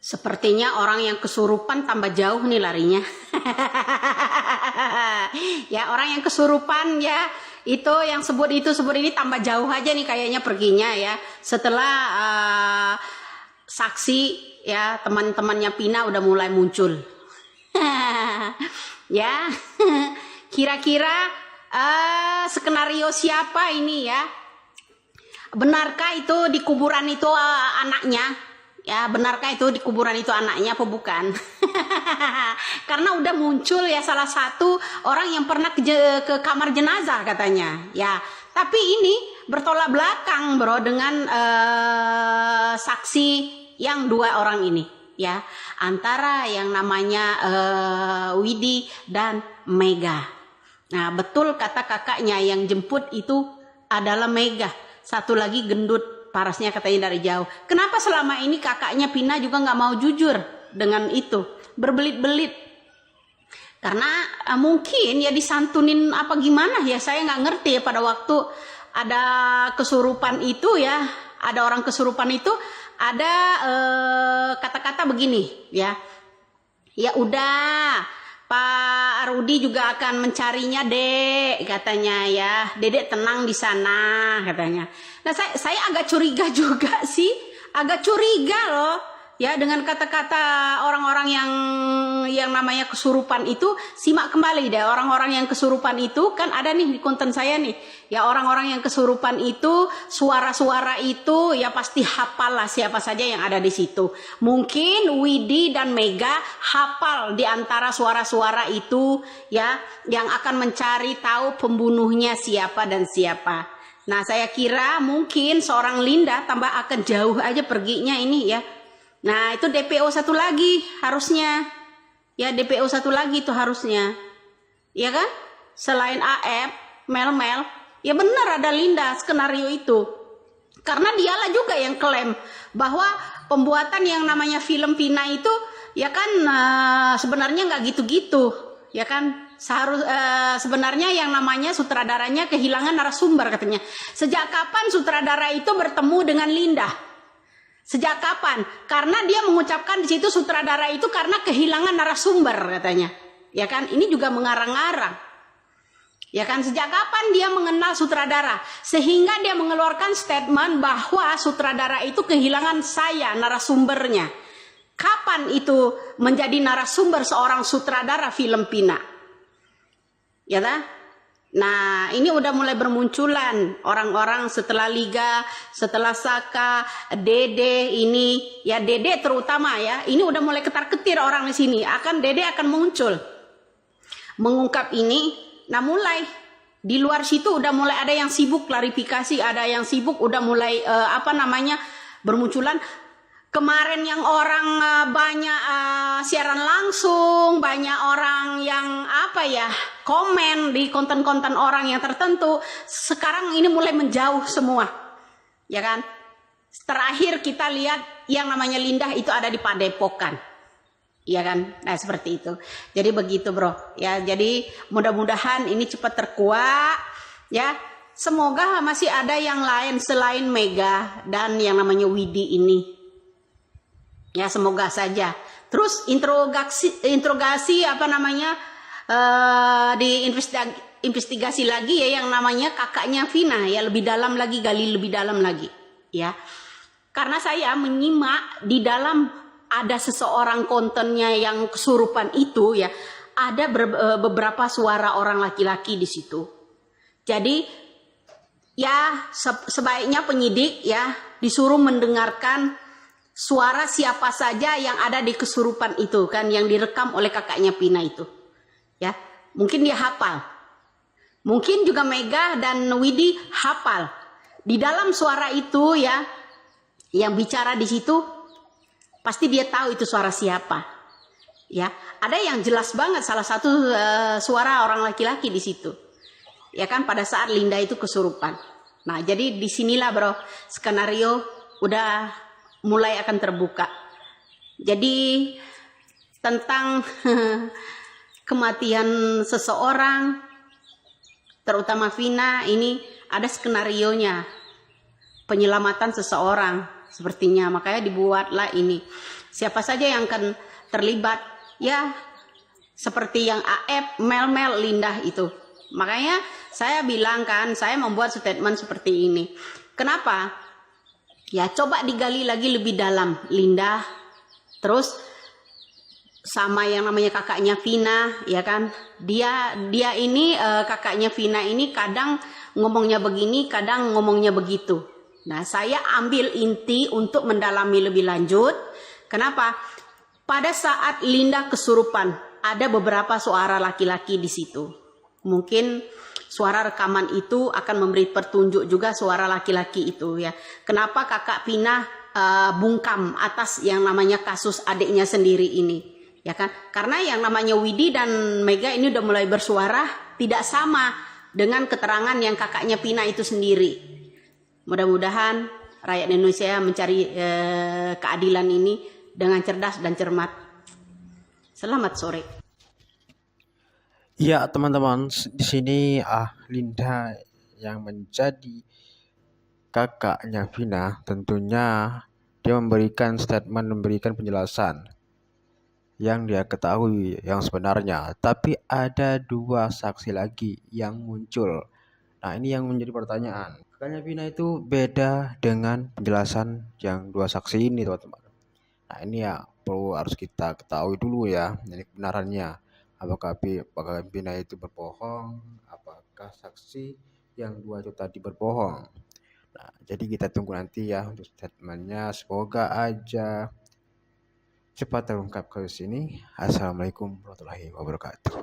Sepertinya orang yang kesurupan tambah jauh nih larinya. Ya, orang yang kesurupan ya, itu yang sebut ini tambah jauh aja nih kayaknya perginya ya. Setelah saksi ya, teman-temannya Pina udah mulai muncul. Ya, kira-kira skenario siapa ini ya? Benarkah itu di kuburan itu anaknya? Ya, benarkah itu di kuburan itu anaknya apa bukan? Karena udah muncul ya salah satu orang yang pernah ke kamar jenazah katanya. Ya, tapi ini bertolak belakang bro dengan saksi yang dua orang ini. Ya, antara yang namanya Widi dan Mega. Nah, betul kata kakaknya yang jemput itu adalah Mega. Satu lagi gendut. Parasnya katanya dari jauh. Kenapa selama ini kakaknya Pina juga nggak mau jujur dengan itu, berbelit-belit? Karena mungkin ya disantunin apa gimana ya, saya nggak ngerti ya. Pada waktu ada kesurupan itu ya, ada orang kesurupan itu ada kata-kata begini ya. Ya udah, Pak Rudi juga akan mencarinya, Dek, katanya ya. Dedek tenang di sana, katanya. Nah, saya agak curiga juga sih, agak curiga loh, ya dengan kata-kata orang-orang yang namanya kesurupan itu. Simak kembali deh, orang-orang yang kesurupan itu kan ada nih di konten saya nih, ya orang-orang yang kesurupan itu, suara-suara itu ya pasti hafal lah siapa saja yang ada di situ. Mungkin Widi dan Mega hafal di antara suara-suara itu ya, yang akan mencari tahu pembunuhnya siapa dan siapa. Nah, saya kira mungkin seorang Linda tambah akan jauh aja perginya ini ya. Nah, itu DPO satu lagi harusnya. Ya, DPO satu lagi itu harusnya. Ya kan? Selain AF, Mel, ya benar ada Linda skenario itu. Karena dialah juga yang klaim bahwa pembuatan yang namanya film Pina itu ya kan sebenarnya nggak gitu-gitu. Ya kan? Sebenarnya yang namanya sutradaranya kehilangan narasumber katanya. Sejak kapan sutradara itu bertemu dengan Linda? Sejak kapan? Karena dia mengucapkan di situ sutradara itu karena kehilangan narasumber katanya. Ya kan? Ini juga mengarang-arang. Ya kan? Sejak kapan dia mengenal sutradara? Sehingga dia mengeluarkan statement bahwa sutradara itu kehilangan saya narasumbernya. Kapan itu menjadi narasumber seorang sutradara film Pina? Ya dah? Nah, ini udah mulai bermunculan orang-orang setelah Liga, setelah Saka, Dede ini, ya Dede terutama ya. Ini udah mulai ketar-ketir orang di sini. Dede akan muncul mengungkap ini. Nah, mulai di luar situ udah mulai ada yang sibuk klarifikasi, ada yang sibuk udah mulai bermunculan. Kemarin yang orang banyak siaran langsung, banyak orang yang komen di konten-konten orang yang tertentu. Sekarang ini mulai menjauh semua, ya kan? Terakhir kita lihat yang namanya Linda itu ada di Padepokan, ya kan? Nah seperti itu. Jadi begitu bro, ya. Jadi mudah-mudahan ini cepat terkuak, ya. Semoga masih ada yang lain selain Mega dan yang namanya Widi ini. Ya semoga saja. Terus interogasi investigasi lagi ya yang namanya kakaknya Vina ya, lebih dalam lagi, gali lebih dalam lagi ya. Karena saya menyimak di dalam ada seseorang kontennya yang kesurupan itu ya, ada beberapa suara orang laki-laki di situ. Jadi ya sebaiknya penyidik ya disuruh mendengarkan suara siapa saja yang ada di kesurupan itu kan, yang direkam oleh kakaknya Pina itu. Ya, mungkin dia hafal. Mungkin juga Mega dan Widi hafal. Di dalam suara itu ya, yang bicara di situ pasti dia tahu itu suara siapa. Ya, ada yang jelas banget salah satu suara orang laki-laki di situ. Ya kan, pada saat Linda itu kesurupan. Nah, jadi disinilah bro, skenario udah mulai akan terbuka. Jadi tentang kematian seseorang, terutama Vina, ini ada skenarionya. Penyelamatan seseorang sepertinya, makanya dibuatlah ini. Siapa saja yang akan terlibat, ya seperti yang AF, Mel, Linda itu. Makanya saya bilang kan, saya membuat statement seperti ini. Kenapa? Ya coba digali lagi lebih dalam, Linda, terus sama yang namanya kakaknya Vina, ya kan? Dia ini kakaknya Vina ini kadang ngomongnya begini, kadang ngomongnya begitu. Nah, saya ambil inti untuk mendalami lebih lanjut. Kenapa? Pada saat Linda kesurupan, ada beberapa suara laki-laki di situ. Mungkin suara rekaman itu akan memberi petunjuk juga suara laki-laki itu ya. Kenapa kakak Vina bungkam atas yang namanya kasus adiknya sendiri ini, ya kan? Karena yang namanya Widi dan Mega ini udah mulai bersuara tidak sama dengan keterangan yang kakaknya Vina itu sendiri. Mudah-mudahan rakyat Indonesia mencari keadilan ini dengan cerdas dan cermat. Selamat sore. Ya teman-teman, di sini Linda yang menjadi kakaknya Vina, tentunya dia memberikan statement, memberikan penjelasan yang dia ketahui yang sebenarnya. Tapi ada dua saksi lagi yang muncul. Nah, ini yang menjadi pertanyaan. Kakaknya Vina itu beda dengan penjelasan yang dua saksi ini, teman-teman. Nah, ini ya perlu harus kita ketahui dulu ya, ini kebenarannya. Apakah Vina itu berbohong? Apakah saksi yang dua itu tadi berbohong? Nah, jadi kita tunggu nanti ya untuk statementnya. Semoga aja cepat terungkap kasus ini. Assalamualaikum warahmatullahi wabarakatuh.